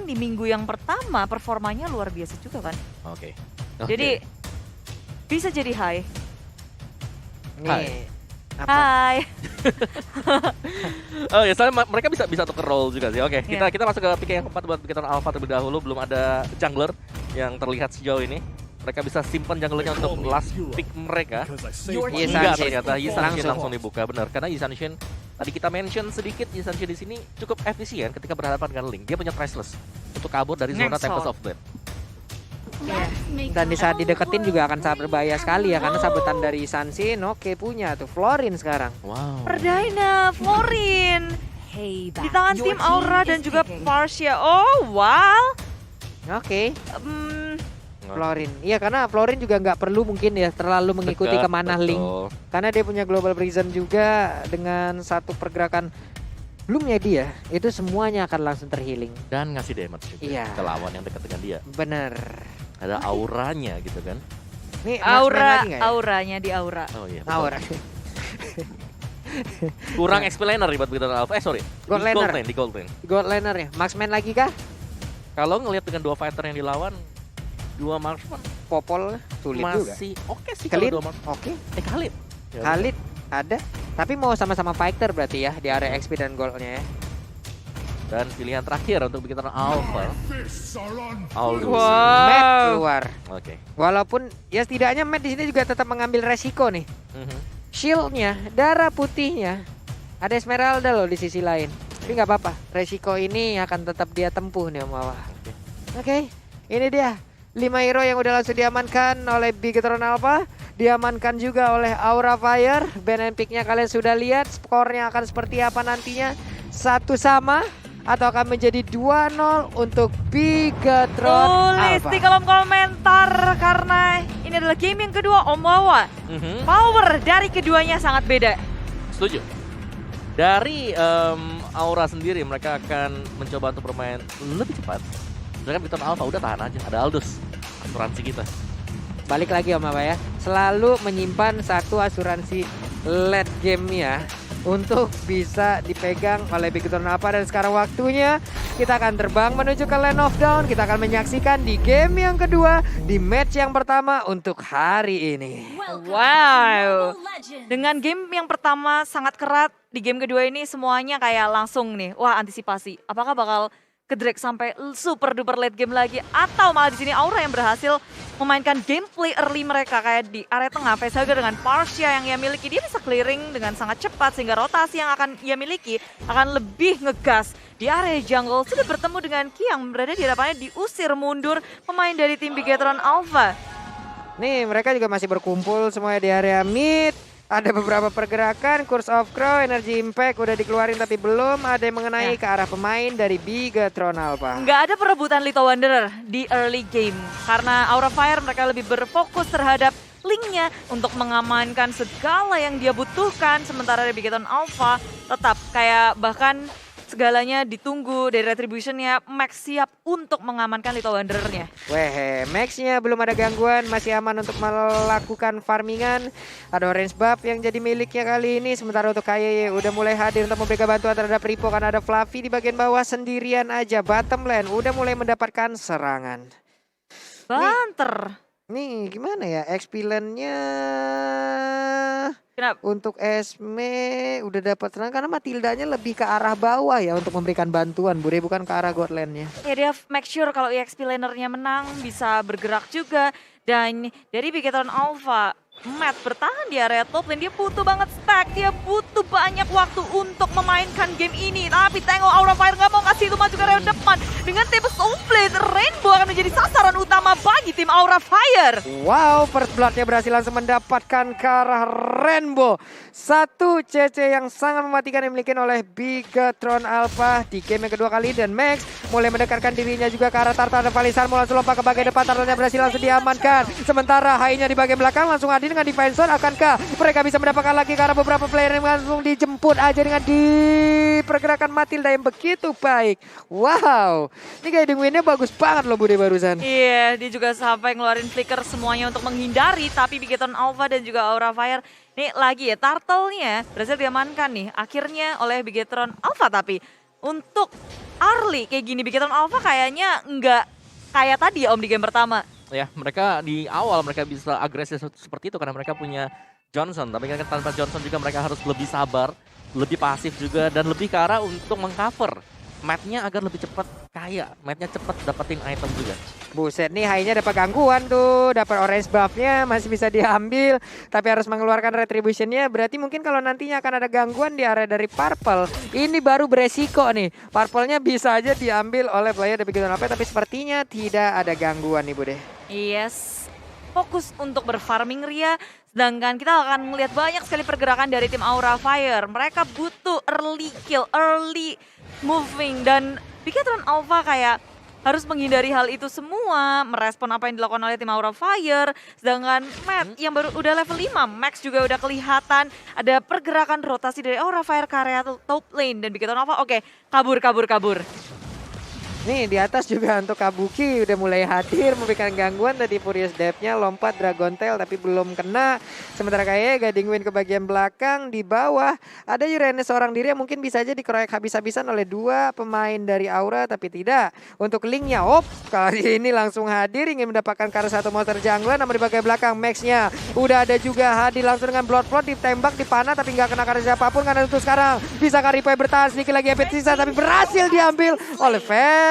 bahkan di minggu yang pertama performanya luar biasa juga kan. Oke. Jadi bisa jadi high. Nih. Apa? Hai. Oh ya, soalnya mereka bisa tukar role juga sih. Oke, Iya. kita masuk ke pick yang keempat buat Bigetron Alpha terlebih dahulu. Belum ada jungler yang terlihat sejauh ini. Mereka bisa simpan junglernya untuk last pick mereka. Yes, Enggak, Shin. ternyata Yisan Shin Langsung. langsung dibuka, benar. Karena Yisan Shin tadi kita mention sedikit, Yisan Shin di sini cukup efisien ketika berhadapan dengan Link. Dia punya priceless untuk kabur dari zona Next Tempest zone. of Death. Dan di saat dideketin juga akan sangat berbahaya sekali ya, karena sabetan dari Sansin oke punya tuh Florin sekarang. Wow. Perdaina, Florin. Hey, Di tangan tim Aura dan juga Parsia. Oh, wow. Oke, Hmm, Florin. Iya, karena Florin juga nggak perlu mungkin ya terlalu mengikuti Dekat, kemana betul. Link. Karena dia punya Global Prison juga dengan satu pergerakan Bloomnya dia, itu semuanya akan langsung terhealing. Dan ngasih damage juga Iya. ke lawan yang dekat dengan dia. Bener. Ada auranya gitu kan. Nih, marksman lagi nggak ya? auranya di aura. Oh iya. betul. Aura. Kurang explainer buat Bigetron Alpha. Eh sorry. Gold Di laner. Di gold lane. Gold laner ya. Marksman lagi kah? Kalau ngelihat dengan dua fighter yang dilawan, dua marksman Popol sulit juga. masih oke sih Khalid? kalau dua marksman. Oke. Khalid. Ya, Khalid ada. Tapi mau sama-sama fighter berarti ya di area XP dan goldnya ya. Dan pilihan terakhir untuk Bigetron Alpha. Aldous. Wow. Matt keluar. Oke. Walaupun ya setidaknya Matt di sini juga tetap mengambil resiko nih. Mhm. Shieldnya, darah putihnya, ada Esmeralda loh di sisi lain. Tapi nggak apa-apa, resiko ini akan tetap dia tempuh nih Om Awa. Oke, ini dia 5 hero yang udah langsung diamankan oleh Bigetron Alpha. Diamankan juga oleh Aura Fire. Ban and pick-nya kalian sudah lihat, skornya akan seperti apa nantinya. Satu sama atau akan menjadi 2-0 untuk Bigetron Tulis Alpha. di kolom komentar karena ini adalah game yang kedua Om Wawa. Mhm. Power dari keduanya sangat beda. Setuju. Dari Aura sendiri mereka akan mencoba untuk bermain lebih cepat. Mereka Bigetron Alpha udah tahan aja. Ada Aldous, asuransi kita. Balik lagi Om Apa ya, selalu menyimpan satu asuransi late game ya untuk bisa dipegang oleh Bigetron Alpha. Dan sekarang waktunya kita akan terbang menuju ke Land of Dawn. Kita akan menyaksikan di game yang kedua, di match yang pertama untuk hari ini. Wow. Dengan game yang pertama sangat kerat, di game kedua ini semuanya kayak langsung nih. Wah, antisipasi. Apakah bakal ke drag sampai super duper late game lagi atau malah di sini Aura yang berhasil memainkan gameplay early mereka kayak di area tengah Vesaga dengan Parsia yang ia miliki, dia bisa clearing dengan sangat cepat sehingga rotasi yang akan ia miliki akan lebih ngegas. Di area jungle sudah bertemu dengan Ki yang berada di hadapannya, diusir mundur pemain dari tim Bigetron Alpha. Nih mereka juga masih berkumpul semuanya di area mid. Ada beberapa pergerakan, Curse of Crow, Energy Impact udah dikeluarin tapi belum ada yang mengenai ke arah pemain dari Bigetron Alpha. Nggak ada perebutan Little Wanderer di early game karena Aura Fire mereka lebih berfokus terhadap linknya untuk mengamankan segala yang dia butuhkan, sementara dari Bigetron Alpha tetap kayak bahkan segalanya ditunggu dari retributionnya. Max siap untuk mengamankan Little Wanderer-nya. Weh, Max-nya belum ada gangguan, masih aman untuk melakukan farmingan. Ada orange buff yang jadi miliknya kali ini. Sementara untuk KYY udah mulai hadir untuk memberikan bantuan terhadap Ripo karena ada Fluffy di bagian bawah sendirian aja. Bottom lane udah mulai mendapatkan serangan. Banter. Nih gimana ya, XP lane-nya Kenapa? untuk Esme udah dapat serangan karena Matildanya lebih ke arah bawah ya untuk memberikan bantuan, Bude, bukan ke arah God lane-nya. Ya dia make sure kalau EXP laner-nya menang bisa bergerak juga. Dan dari Bigetron Alpha, Matt bertahan di area top lane, dia butuh banget stack, dia butuh banyak waktu untuk memainkan game ini. Tapi tengok Aura Fire nggak mau kasih itu maju ke area depan. Dengan Tempest of Blade, Rainbow akan menjadi sasaran utama bagi tim Aura Fire. Wow, first blood-nya berhasil langsung mendapatkan ke arah Rainbow. Satu CC yang sangat mematikan yang dimiliki oleh Bigetron Alpha di game yang kedua kali. Dan Max mulai mendekatkan dirinya juga ke arah Tartar dan Valisan. Mau langsung lompat ke bagian depan, Tartarnya berhasil langsung diamankan. Sementara Hai-nya di bagian belakang langsung hadir dengan Defense Zone. Akankah mereka bisa mendapatkan lagi ke arah beberapa player yang langsung dijemput aja dengan di pergerakan Matilda yang begitu baik. Wow, ini guiding win-nya bagus banget loh Bude barusan. Iya, dia juga sampai ngeluarin flicker semuanya untuk menghindari. Tapi Bigetron Alpha dan juga Aura Fire, nih lagi ya, Turtle-nya berhasil diamankan nih akhirnya oleh Bigetron Alpha. Tapi untuk early kayak gini, Bigetron Alpha kayaknya nggak kayak tadi ya Om di game pertama. Ya, mereka di awal mereka bisa agresif seperti itu karena mereka punya Johnson. Tapi kan tanpa Johnson juga mereka harus lebih sabar, lebih pasif juga, dan lebih ke arah untuk mengcover map-nya agar lebih cepat kaya. Map-nya cepat dapetin item juga. Buset nih, Hai-nya dapat gangguan tuh, dapat orange buff-nya masih bisa diambil, tapi harus mengeluarkan retribution-nya. Berarti mungkin kalau nantinya akan ada gangguan di area dari Purple, ini baru beresiko nih. Purple-nya bisa aja diambil oleh player dari Bigetron Alpha, tapi sepertinya tidak ada gangguan nih Bude. Yes, fokus untuk berfarming Ria. Sedangkan kita akan melihat banyak sekali pergerakan dari tim Aura Fire. Mereka butuh early kill, early moving. Dan Bigetron Alpha kayak harus menghindari hal itu semua. Merespon apa yang dilakukan oleh tim Aura Fire. Sedangkan Matt yang baru udah level 5. Max juga udah kelihatan. Ada pergerakan rotasi dari Aura Fire ke area top lane. Dan Bigetron Alpha oke, kabur. Nih di atas juga untuk Kabuki udah mulai hadir memberikan gangguan. Tadi Furious Depth-nya lompat Dragon Tail tapi belum kena. Sementara kayak Guiding Wind ke bagian belakang. Di bawah ada Uranus seorang diri yang mungkin bisa aja dikeroyok habis-habisan oleh dua pemain dari Aura, tapi tidak. Untuk Link-nya, kali ini langsung hadir ingin mendapatkan karena satu monster jungler. Namun di bagian belakang Max-nya udah ada juga hadir langsung dengan Blood Flood, ditembak, dipanah tapi nggak kena karena siapapun. Karena untuk sekarang bisa Ripoy bertahan sedikit lagi efek sisa tapi berhasil diambil oleh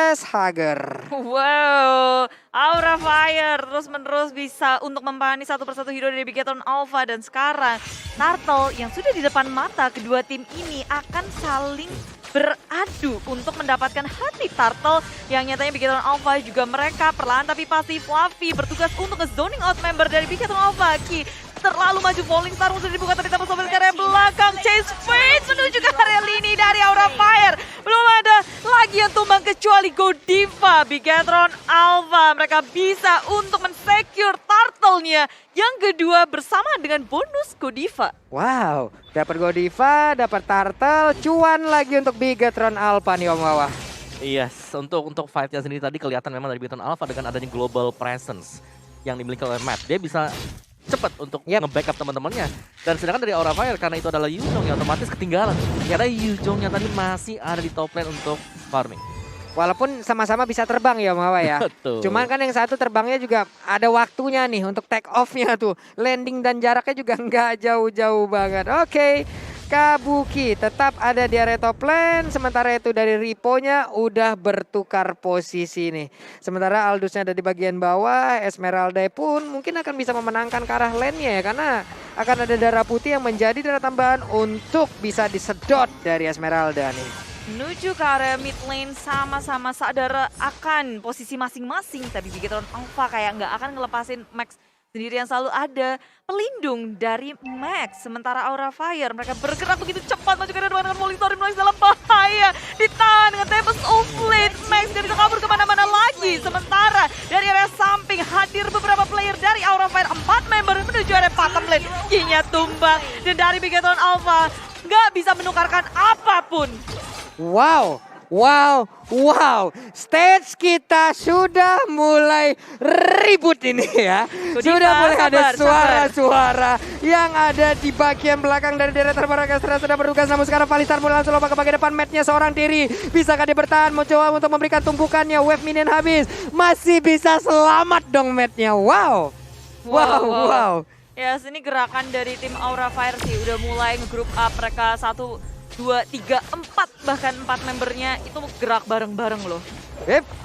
Hager. Wow, Aura Fire terus-menerus bisa untuk mempani satu persatu hero dari Bigetron Alpha. Dan sekarang Turtle yang sudah di depan mata kedua tim ini akan saling beradu untuk mendapatkan hati Turtle yang nyatanya Bigetron Alpha juga mereka perlahan tapi pasti Fluffy bertugas untuk nge-zoning out member dari Bigetron Alpha. Ki terlalu maju, Falling Star sudah dibuka tapi ditambah sampai ke area belakang. Chase Fate menuju ke area lini dari Aura Fire. Belum ada lagi yang tumbang kecuali Godiva. Bigetron Alpha mereka bisa untuk men-secure Turtle-nya yang kedua bersama dengan bonus Godiva. Wow, dapat Godiva, dapat Turtle, cuan lagi untuk Bigetron Alpha nih Om Wawa. Yes, untuk fight-nya sendiri tadi kelihatan memang dari Bigetron Alpha dengan adanya global presence yang dimiliki oleh Matt. Dia bisa cepat untuk nge-backup teman-temannya. Dan sedangkan dari Aura Fire karena itu adalah Yuzhong yang otomatis ketinggalan. Karena Yuzhongnya tadi masih ada di top lane untuk farming. Walaupun sama-sama bisa terbang ya Om Wawa ya. Betul. Cuman kan yang satu terbangnya juga ada waktunya nih untuk take off-nya tuh. Landing dan jaraknya juga nggak jauh-jauh banget. Oke. Kabuki tetap ada di area top lane. Sementara itu dari Ripo-nya udah bertukar posisi nih. Sementara Aldous-nya ada di bagian bawah. Esmeralda pun mungkin akan bisa memenangkan ke arah lane-nya ya. Karena akan ada darah putih yang menjadi darah tambahan untuk bisa disedot dari Esmeralda nih. Menuju ke area mid lane sama-sama sadar akan posisi masing-masing. Tapi Bigetron Alpha kayak nggak akan ngelepasin Max sendiri yang selalu ada pelindung dari Max. Sementara Aura Fire mereka bergerak begitu cepat maju ke arah dengan Falling Star dalam bahaya. Ditahan dengan Tempest of Fate. Max gak bisa kabur kemana-mana lagi. Sementara dari area samping hadir beberapa player dari Aura Fire. 4 member menuju area bottom lane. King-nya tumbang. Dan dari Bigetron Alpha nggak bisa menukarkan apapun. Wow, stage kita sudah mulai ribut ini ya. Sudah mulai ada suara-suara yang ada di bagian belakang dari daerah terbaru. Sudah bertugas namun sekarang Falistar mulai langsung lompat ke bagian depan. Matnya seorang diri. Bisakah dia bertahan mencoba untuk memberikan tumpukannya. Wave minion habis. Masih bisa selamat dong matnya. Wow. Ya, ini gerakan dari tim Aura Fire sih udah mulai nge-group up. Mereka 1, 2, 3, 4 bahkan 4 membernya itu gerak bareng-bareng loh.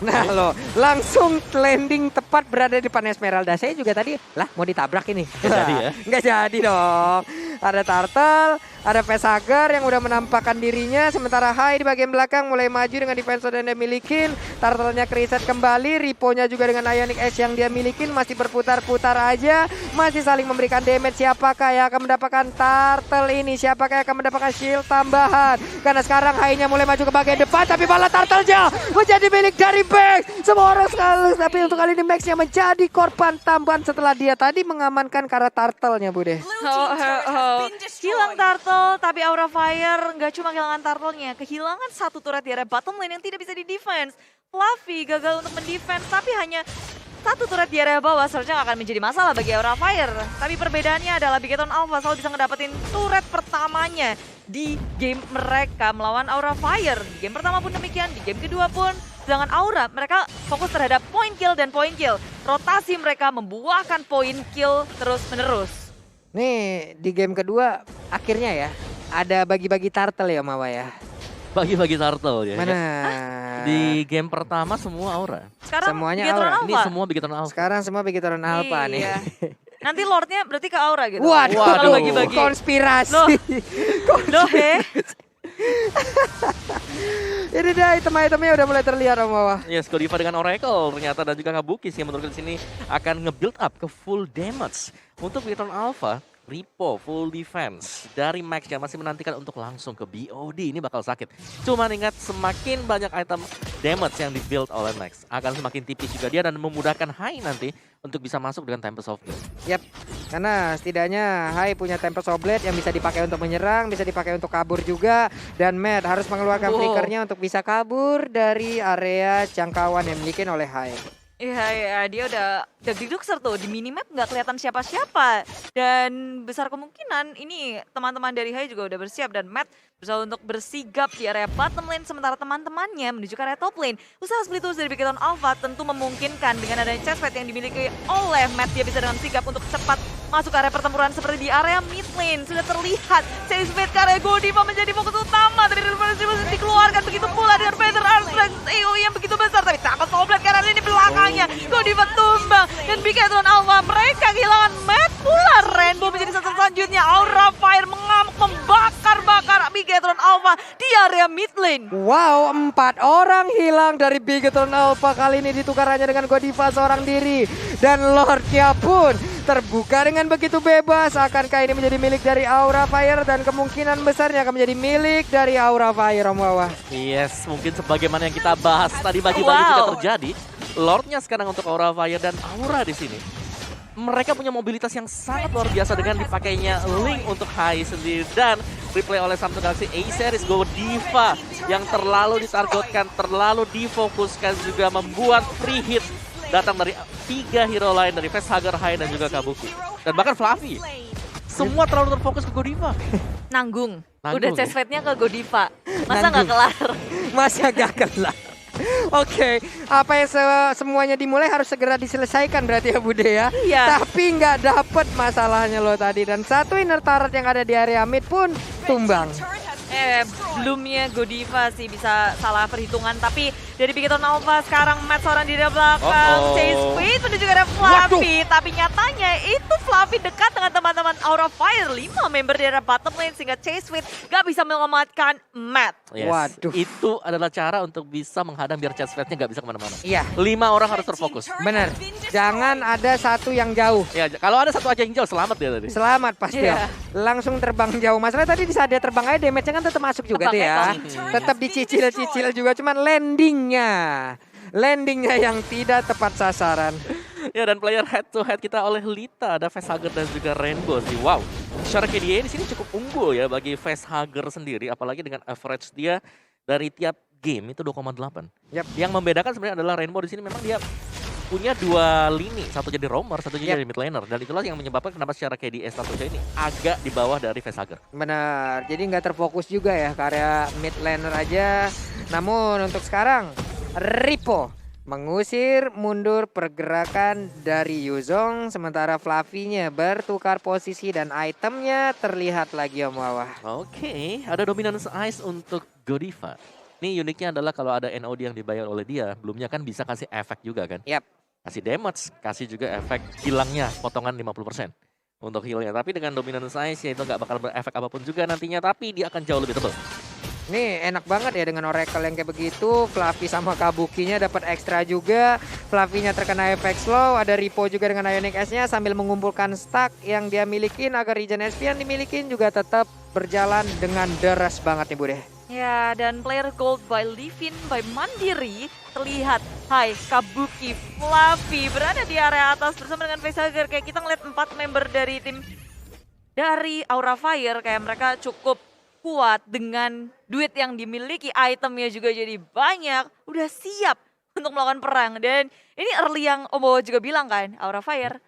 Nah loh, langsung landing tepat berada di depan Esmeralda. Saya juga tadi mau ditabrak ini. Nggak jadi ya? Nggak jadi dong. Ada Turtle, ada Hager yang udah menampakkan dirinya. Sementara Hai di bagian belakang mulai maju dengan defense yang dia milikin. Turtle-nya reset kembali. Ripo-nya juga dengan Ionic Edge yang dia milikin. Masih berputar-putar aja. Masih saling memberikan damage. Siapakah yang akan mendapatkan Turtle ini? Siapakah yang akan mendapatkan shield tambahan? Karena sekarang Hai-nya mulai maju ke bagian depan. Tapi malah Turtle-nya menjadi milik dari Max. Semua orang sekali. Tapi untuk kali ini Max-nya menjadi korban tambahan setelah dia tadi mengamankan karena Turtle-nya Bude. Hilang Turtle, tapi Aura Fire nggak cuma kehilangan Turtle-nya, kehilangan satu turret di area bottom lane yang tidak bisa di-defense. Fluffy gagal untuk mendefense, tapi hanya satu turret di area bawah seharusnya nggak akan menjadi masalah bagi Aura Fire. Tapi perbedaannya adalah Bigetron Alpha selalu bisa ngedapetin turret pertamanya di game mereka melawan Aura Fire. Di game pertama pun demikian, di game kedua pun. Sedangkan Aura, mereka fokus terhadap point kill dan point kill. Rotasi mereka membuahkan point kill terus-menerus. Nih di game kedua akhirnya ya ada bagi-bagi turtle ya Mawa ya. Bagi-bagi turtle ya. Mana? Di game pertama semua Aura. Sekarang Semuanya Bigetron Aura. Alpha. Ini semua Bigetron Alpha. Sekarang semua Bigetron Alpha nih. Iya. Nanti Lordnya berarti ke Aura gitu. Waduh, Kalau bagi-bagi. konspirasi. Loh. Loh he. Ini dia item-itemnya udah mulai terlihat Om Mawa. Yes, Godiva dengan Oracle ternyata dan juga Kabuki sih yang menurutku di sini akan nge-build up ke full damage. Untuk Bigetron Alpha, Repo full defense dari Max yang masih menantikan untuk langsung ke BOD. Ini bakal sakit. Cuman ingat semakin banyak item damage yang di-build oleh Max akan semakin tipis juga dia dan memudahkan Hai nanti untuk bisa masuk dengan Tempest of Doom. Yap, karena setidaknya Hai punya Tempest of Blade yang bisa dipakai untuk menyerang, bisa dipakai untuk kabur juga. Dan Matt harus mengeluarkan flickernya untuk bisa kabur dari area jangkauan yang dimiliki oleh Hai. Iya, dia udah didukser tuh, di minimap nggak kelihatan siapa-siapa. Dan besar kemungkinan ini teman-teman dari Hai juga udah bersiap dan Matt berusaha untuk bersigap di area bottom lane sementara teman-temannya menuju ke area top lane. Usaha split terus dari Bigetron Alpha tentu memungkinkan dengan adanya chestplate yang dimiliki oleh Matt, dia bisa dengan sigap untuk cepat masuk ke area pertempuran seperti di area mid lane. Sudah terlihat chestplate ke area Godiva menjadi fokus utama, tapi dikeluarkan begitu pula dengan Feather Armstrong AoE yang begitu besar, tapi takut Soblet karena ini belakangnya Godiva tumbang dan Bigetron Alpha mereka kehilangan Matt pula. Rainbow menjadi satu selanjutnya. Aura Fire mengamuk membakar-bakar Bigetron Alpha di area mid lane. Wow, 4 orang hilang dari Bigetron Alpha. Kali ini ditukar hanya dengan Godiva seorang diri. Dan Lordnya pun terbuka dengan begitu bebas. Akankah ini menjadi milik dari Aura Fire? Dan kemungkinan besarnya akan menjadi milik dari Aura Fire, Om Wawa. Yes, mungkin sebagaimana yang kita bahas tadi bagi-bagi juga terjadi. Lordnya sekarang untuk Aura Fire dan Aura di sini. Mereka punya mobilitas yang sangat luar biasa dengan dipakainya Link untuk Hai sendiri dan replay oleh Samsung Galaxy A-Series Godiva yang terlalu ditargetkan, terlalu difokuskan juga membuat free hit datang dari 3 hero lain dari Facehugger, Hai dan juga Kabuki. Dan bahkan Fluffy. Semua terlalu terfokus ke Godiva. Nanggung. Nanggung Udah ya? chestplate-nya ke Godiva. Masa Nanggung. nggak kelar? Masa gak kelar? Oke, apa yang semuanya dimulai harus segera diselesaikan berarti ya Bude ya. Iya. Tapi nggak dapet masalahnya loh tadi. Dan satu inner turret yang ada di area mid pun tumbang. Belumnya Godiva sih bisa salah perhitungan, tapi dari Bigetron Alpha sekarang Matt seorang di belakang. Chase Fate udah juga ada Fluffy, tapi nyatanya itu Fluffy dekat dengan teman-teman Aura Fire. 5 member di area bottom lane sehingga Chase Fate gak bisa menyelamatkan Matt. Yes, Waduh. itu adalah cara untuk bisa menghadang biar chestplate-nya nggak bisa kemana-mana. Iya, 5 orang harus terfokus. bener. Jangan ada satu yang jauh. Ya, kalau ada satu aja yang jauh, selamat dia tadi. Selamat pasti Iya. ya. Langsung terbang jauh. Masalahnya tadi di saat dia terbang aja damage-nya kan tetap masuk juga tuh ya. Tetap dicicil-cicil juga, cuman landingnya yang tidak tepat sasaran. Ya, dan player head to head kita oleh Lita, ada Facehugger dan juga Rainbow sih. Wow, secara KDA di sini cukup unggul ya bagi Facehugger sendiri, apalagi dengan average dia dari tiap game itu 2,8. Yap. Yang membedakan sebenarnya adalah Rainbow di sini memang dia punya 2 lini, satu jadi roamer, satu jadi mid laner, dan itulah yang menyebabkan kenapa secara KDA statusnya ini agak di bawah dari Facehugger. Benar, jadi nggak terfokus juga ya ke area mid laner aja. Namun untuk sekarang, Repo mengusir mundur pergerakan dari Yuzong. Sementara Fluffy-nya bertukar posisi dan itemnya terlihat lagi Om Wawa. Oke, ada dominance ice untuk Godiva. Ini uniknya adalah kalau ada NOD yang dibayar oleh dia, belumnya kan bisa kasih efek juga kan? Yap. Kasih damage, kasih juga efek hilangnya potongan 50% untuk healnya. Tapi dengan dominance ice ya itu nggak bakal berefek apapun juga nantinya, tapi dia akan jauh lebih tebal. Nih enak banget ya dengan Oracle yang kayak begitu. Fluffy sama Kabukinya dapat ekstra juga. Fluffy-nya terkena efek slow. Ada Repo juga dengan Ionic S-nya sambil mengumpulkan stack yang dia milikin agar regen SP yang dimilikin juga tetap berjalan dengan deras banget nih Bude. Ya, dan player gold by Livin by Mandiri terlihat. Hai, Kabuki, Fluffy berada di area atas bersama dengan Facehugger. Kayak kita ngeliat 4 member dari tim dari Aura Fire, kayak mereka cukup kuat dengan duit yang dimiliki, itemnya juga jadi banyak, udah siap untuk melakukan perang. Dan ini early yang Om Bowo juga bilang kan, Aura Fire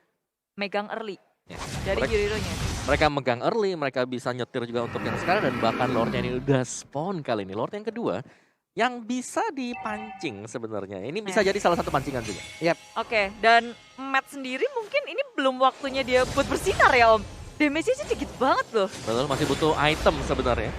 megang early Ya, dari Yuriro-nya. mereka megang early, mereka bisa nyetir juga untuk yang sekarang dan bahkan Lordnya ini udah spawn kali ini. Lord yang kedua yang bisa dipancing sebenarnya. Ini bisa jadi salah satu pancingan juga. Oke, dan Matt sendiri mungkin ini belum waktunya dia buat bersinar ya Om. Damage-nya sih dikit banget loh. Betul, masih butuh item sebenarnya.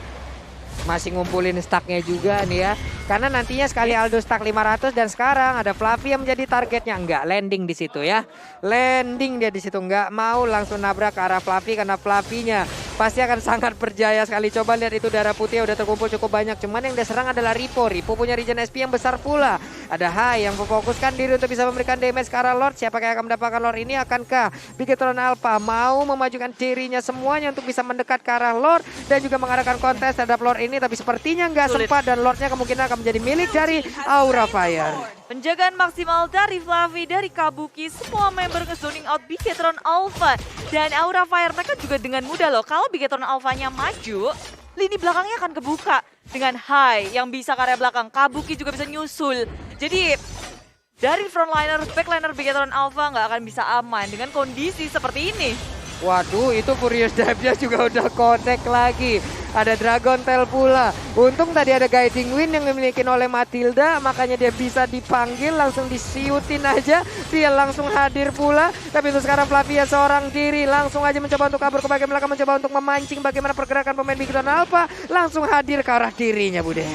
Masih ngumpulin stacknya juga nih ya. Karena nantinya sekali Aldo stack 500 dan sekarang ada Fluffy yang menjadi targetnya. Enggak, landing di situ ya. Landing dia di situ, enggak mau langsung nabrak ke arah Fluffy karena Fluffy-nya pasti akan sangat berjaya sekali. Coba lihat itu darah putih udah terkumpul cukup banyak. Cuman yang diserang adalah Ripo. Ripo punya regen SP yang besar pula. Ada Hai yang memfokuskan diri untuk bisa memberikan damage ke arah Lord. Siapakah yang akan mendapatkan Lord ini? Akankah Bigetron Alpha mau memajukan dirinya semuanya untuk bisa mendekat ke arah Lord dan juga mengadakan kontes terhadap Lord ini? Tapi sepertinya nggak Sulit. sempat dan Lordnya kemungkinan akan menjadi milik dari Aura Fire. Penjagaan maksimal dari Fluffy, dari Kabuki, semua member nge-zoning out Bigetron Alpha. Dan Aura Fire mereka juga dengan mudah loh, kalau Bigetron Alpha-nya maju, lini belakangnya akan kebuka. Dengan Hai yang bisa ke area belakang, Kabuki juga bisa nyusul. Jadi dari frontliner, backliner Bigetron Alpha nggak akan bisa aman dengan kondisi seperti ini. Waduh, itu Furious Dive-nya juga udah connect lagi. Ada Dragon Tail pula. Untung tadi ada Guiding Wind yang dimiliki oleh Matilda, makanya dia bisa dipanggil, langsung disiutin aja. Dia langsung hadir pula. Tapi untuk sekarang Flavia seorang diri langsung aja mencoba untuk kabur ke bagian belakang, mencoba untuk memancing bagaimana pergerakan pemain Bigetron Alpha. Langsung hadir ke arah dirinya, Bude.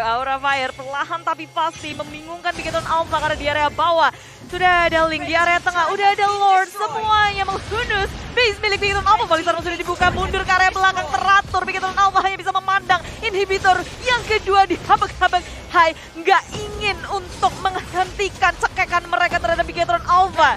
Aura Fire perlahan tapi pasti membingungkan Bigetron Alpha karena di area bawah. Sudah ada Link di area tengah, udah ada Lord, semuanya menghunus. Base milik Bigetron Alpha, Balisar sudah dibuka, mundur ke area belakang teratur. Bigetron Alpha hanya bisa memandang inhibitor yang kedua dihabak-habak. Hai, nggak ingin untuk menghentikan cekekan mereka terhadap Bigetron Alpha.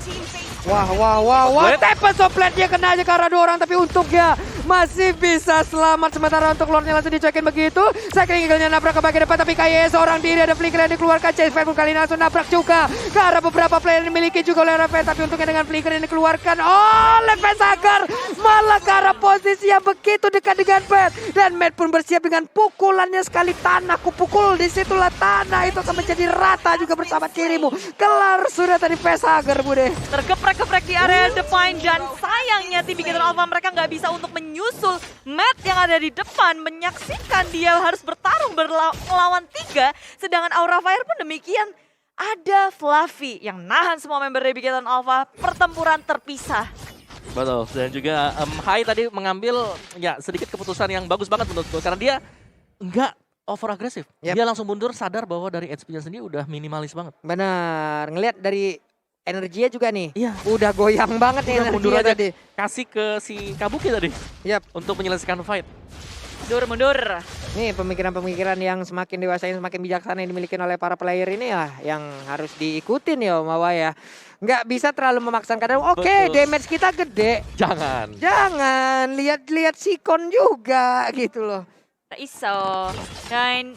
Wah. Tempest of Blade dia kena aja ke arah 2 orang, tapi untuknya masih bisa selamat. Sementara untuk Lordnya langsung dicuekin begitu. Cycling Eagle-nya nabrak ke bagian depan, tapi KYE seorang diri, ada flicker yang dikeluarkan. Chase Fight pun kali ini langsung nabrak juga ke arah beberapa player yang dimiliki juga oleh Raven, tapi untungnya dengan flicker yang dikeluarkan oleh Pesager malah ke arah posisi yang begitu dekat dengan Matt. Dan Matt pun bersiap dengan pukulannya sekali tanah. Kupukul disitulah tanah itu akan menjadi rata juga bersama kirimu. Kelar sudah tadi Pesager, Bude. Tergeprek-geprek di area Define dan sayangnya tim Bigetron Alpha mereka nggak bisa untuk menyusul Matt yang ada di depan, menyaksikan dia harus bertarung melawan 3, sedangkan Aura Fire pun demikian. Ada Fluffy yang nahan semua member dari Bigetron Alpha, pertempuran terpisah. Betul, dan juga Hai tadi mengambil ya sedikit keputusan yang bagus banget menurutku karena dia nggak over agresif. Yep. Dia langsung mundur sadar bahwa dari HP-nya sendiri udah minimalis banget. Benar, ngelihat dari energinya juga nih. Iya. Udah goyang banget nih Udah mundur energinya aja. tadi. Kasih ke si Kabuki tadi Yap. untuk menyelesaikan fight. Mundur. Nih pemikiran-pemikiran yang semakin dewasa, yang semakin bijaksana yang dimiliki oleh para player ini ya yang harus diikutin ya Om Awa ya. Nggak bisa terlalu memaksakan kadang. Oke, Betul. damage kita gede. Jangan. Jangan lihat-lihat sikon juga gitu loh. Tak iso. Dan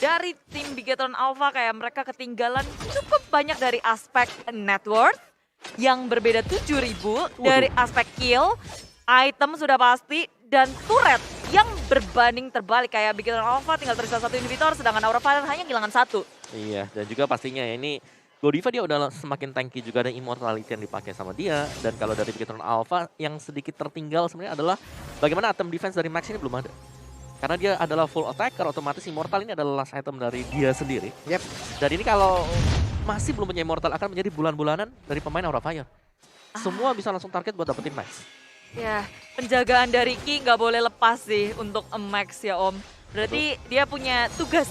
dari tim Bigetron Alpha kayak mereka ketinggalan cukup banyak dari aspek net worth yang berbeda 7.000, dari aspek kill, item sudah pasti, dan turret yang berbanding terbalik. Kayak Bigetron Alpha tinggal tersisa 1 inhibitor, sedangkan Aura Fire hanya kehilangan 1. Iya, dan juga pastinya ya ini Godiva dia udah semakin tanky juga, ada immortality yang dipakai sama dia. Dan kalau dari Bigetron Alpha yang sedikit tertinggal sebenarnya adalah bagaimana item defense dari Max ini belum ada. Karena dia adalah full attacker, otomatis immortal ini adalah last item dari dia sendiri. Yep. Dan ini kalau masih belum punya immortal akan menjadi bulan-bulanan dari pemain Aura Fire. Semua bisa langsung target buat dapetin Max. Ya, penjagaan dari Ki nggak boleh lepas sih untuk Max ya Om. Berarti dia punya tugas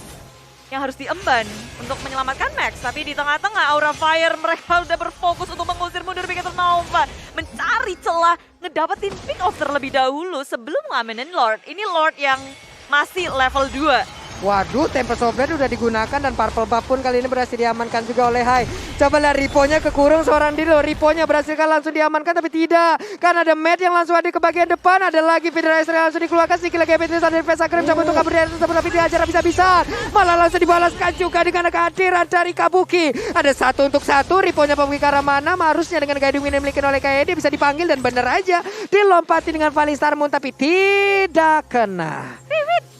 yang harus diemban untuk menyelamatkan Max. Tapi di tengah-tengah Aura Fire mereka udah berfokus untuk mengusir mundur Bigetron Alpha. Mencari celah, ngedapetin pick off terlebih dahulu sebelum ngamenin Lord. Ini Lord yang masih level 2. Waduh, Tempest of Blade udah digunakan dan Purple Buff pun kali ini berhasil diamankan juga oleh Hai. Coba lihat Ripo-nya kekurung seorang diri loh. Ripo-nya berhasil kan langsung diamankan tapi tidak. Karena ada Matt yang langsung ada ke bagian depan. Ada lagi Federator yang langsung dikeluarkan. Sedikit lagi Petrus ada Pesager mencoba untuk kabur dari atas tapi diajar habis-habisan. Malah langsung dibalaskan juga dengan kehadiran dari Kabuki. Ada 1 untuk 1. Ripo-nya pergi ke arah mana? Harusnya dengan guiding wind yang dimiliki oleh KD bisa dipanggil dan bener aja dilompati dengan Falling Star Moon tapi tidak kena.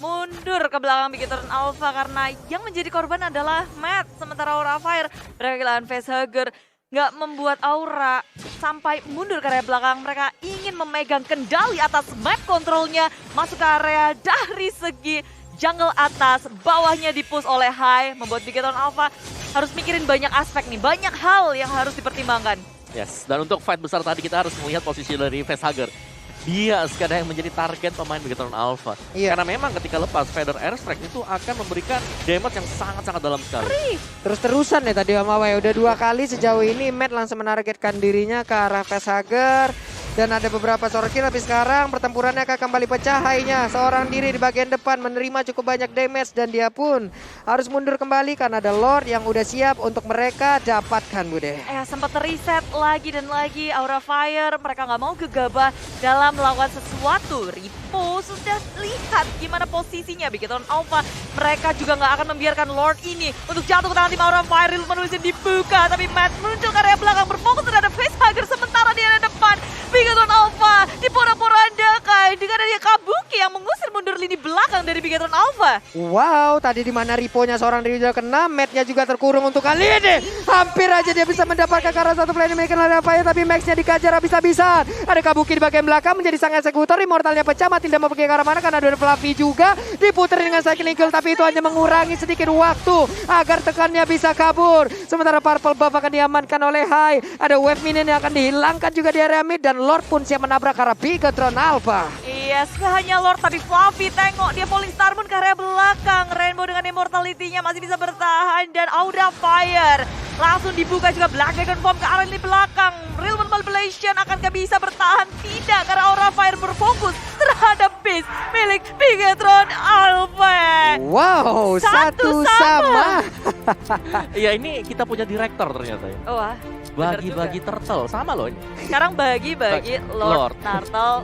mundur ke belakang Bigetron Alpha karena yang menjadi korban adalah Matt. Sementara Aura Fire mereka kehilangan facehugger, nggak membuat Aura sampai mundur ke area belakang. Mereka ingin memegang kendali atas map kontrolnya, masuk ke area dari segi jungle atas, bawahnya dipush oleh Hai, membuat Bigetron Alpha harus mikirin banyak aspek nih, banyak hal yang harus dipertimbangkan. Yes, dan untuk fight besar tadi kita harus melihat posisi dari Facehugger. Dia sekarang yang menjadi target pemain Bigetron Alpha. Iya. Karena memang ketika lepas Feather Airstrike itu akan memberikan damage yang sangat-sangat dalam sekali. Terus-terusan ya tadi Om Awai, udah 2 kali sejauh ini Matt langsung menargetkan dirinya ke arah Facehugger. Dan ada beberapa short kill, tapi sekarang pertempurannya akan kembali pecah. Hainya seorang diri di bagian depan menerima cukup banyak damage dan dia pun harus mundur kembali karena ada Lord yang udah siap untuk mereka dapatkan, Bude. Sempat reset lagi dan lagi Aura Fire, mereka nggak mau gegabah dalam melakukan sesuatu. Ripo sudah lihat gimana posisinya Bigetron Alpha. Mereka juga nggak akan membiarkan Lord ini untuk jatuh ke tangan tim Aura Fire. Menulisnya dibuka, tapi Matt muncul ke area belakang berfokus terhadap Facehugger sementara di area depan. Bigetron Alpha diporak-porandakan dengan adanya Kabuki yang mengusir mundur lini belakang dari Bigetron Alpha. Wow, tadi di mana Riponya seorang diri juga kena, Matt-nya juga terkurung untuk kali ini. Hampir aja dia bisa mendapatkan karena satu play dimiliki oleh Fire, tapi Max-nya dikejar habis-habisan. Ada Kabuki di bagian belakang menjadi sang eksekutor, Immortalnya pecah, Matilda mau pergi ke arah mana karena ada Fluffy juga. Diputer dengan cycling kill, tapi itu hanya mengurangi sedikit waktu agar tekannya bisa kabur. Sementara Purple Buff akan diamankan oleh Hai. Ada wave minion yang akan dihilangkan juga di area mid dan Lord pun siap menabrak arah Bigetron Alpha. Yes, hanya Lord tapi Fluffy tengok dia Falling Star Moon ke area belakang. Rainbow dengan immortality-nya masih bisa bertahan dan Aura Fire langsung dibuka juga Black Dragon Form ke arah lini belakang. Real Manipulation akankah bisa bertahan? Tidak, karena Aura Fire berfokus terhadap base milik Bigetron Alpha. Wow, satu sama. Iya, ini kita punya direktor ternyata ya. Wah, bener Bagi-bagi juga. turtle, sama loh ini. Sekarang bagi-bagi Lord. Lord Turtle.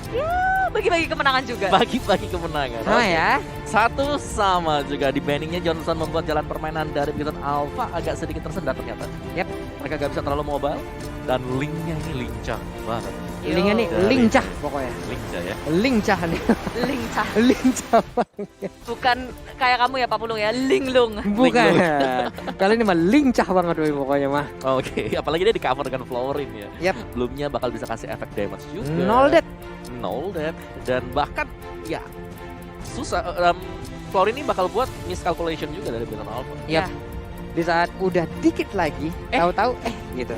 Ya, bagi-bagi kemenangan juga. Bagi-bagi kemenangan. Sama ya. Satu sama juga di banningnya Johnson membuat jalan permainan dari Bigetron Alpha agak sedikit tersendat ternyata. Yep. Mereka gak bisa terlalu mobile dan linknya ini lincah banget. Linknya nih Dari- lincah pokoknya. Lincah ya. Lincah nih. Lincah. Lincah banget. Bukan kayak kamu ya Pak Pulung ya, linglung. Bukan. Kali ini mah lincah banget woy, pokoknya mah. Oke, apalagi dia di cover dengan Florin ya. Yap. Belumnya bakal bisa kasih efek damage juga. Nol dead. Dan bahkan ya susah. Florin ini bakal buat miscalculation juga dari Bigetron Alpha. Yap. Di saat udah dikit lagi, tahu-tahu gitu.